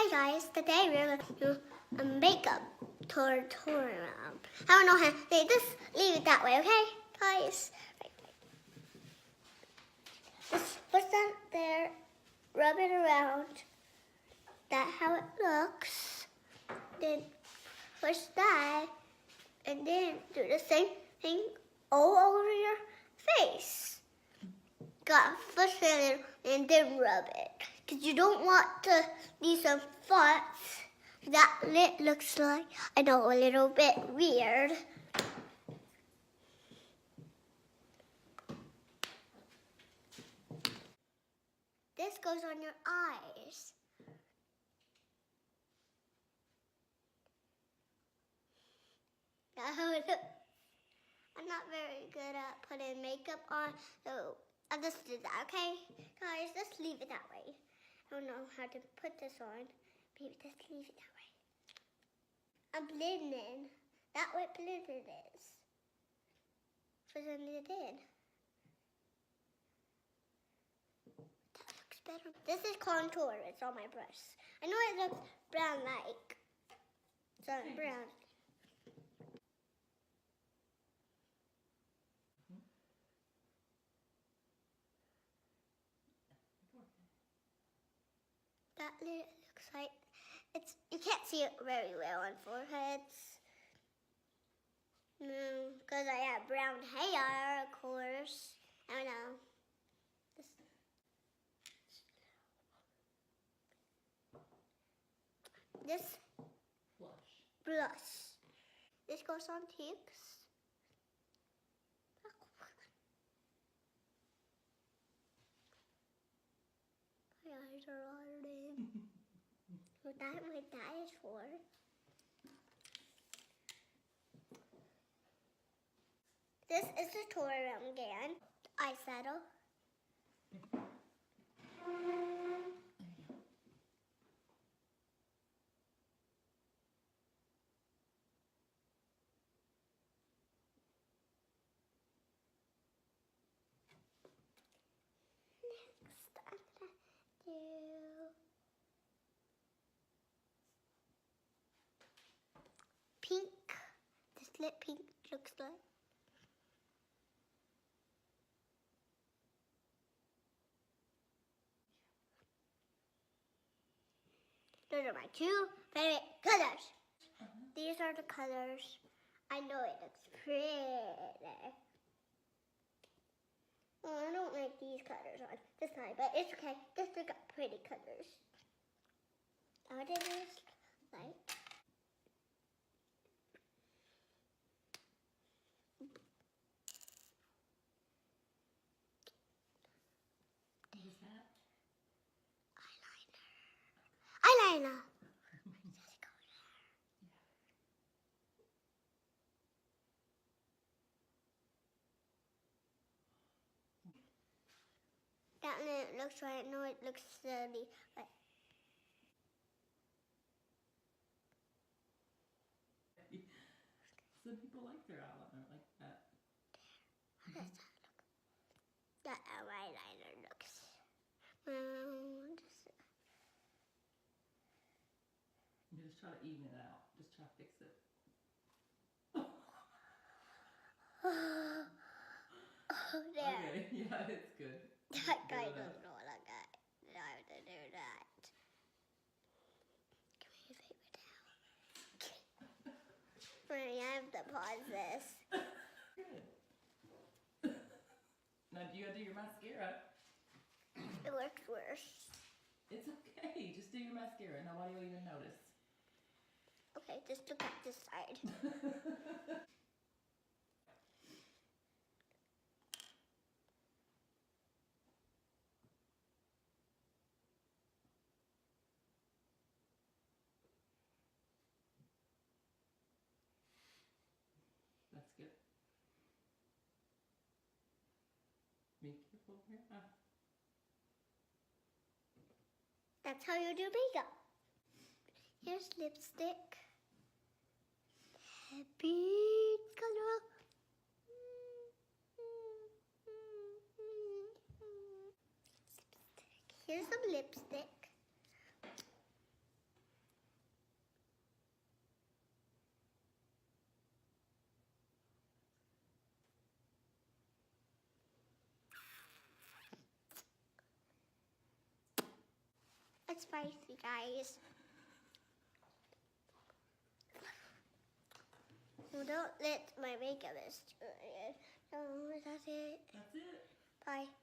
Hey guys, today we're going to do a makeup tutorial. I don't know how, just leave it that way, okay guys? Just put that there, rub it around, that's how it looks. Then push that, and then do the same thing all over your face. Gotta push it and then rub it. Because you don't want to leave some spots. That lip looks like, I know, a little bit weird. This goes on your eyes. I'm not very good at putting makeup on, so I'll just do that, okay? Guys, just leave it that way. I don't know how to put this on. Maybe just leave it that way. I'm blending. That's what blending is. Putting it in. That looks better. This is contour. It's on my brush. I know it looks brown-like. So brown. That looks like it's. You can't see it very well on foreheads. No, because I have brown hair, of course. I don't know. This blush. This goes on cheeks. My eyes are all red. That's what that is for. This is the tutorial again. Eyeshadow. Next, I'm gonna do pink. This lip pink looks like. Those are my two favorite colors. These are the colors. I know it looks pretty. Oh, I don't like these colors on this time, but it's okay. This has got pretty colors. What it is like. What is that? Eyeliner. That one looks right. No, it looks silly. But Some people like their eyeliner like that. how does that look? That eyeliner looks. You just try to even it out. Just try to fix it. There. Okay, yeah, it's good. That guy doesn't know what I got. I have to do that. Give me your paper towel. Honey, I have to pause this. Good. Now, you gotta do your mascara. It works worse. It's okay. Just do your mascara. Nobody will even notice. Okay, just look at this side. That's good. Be careful here. That's how you do makeup. Here's lipstick. Happy color. Here's some lipstick. It's spicy, guys. Well, don't let my makeup destroy it. So that's it. That's it. Bye.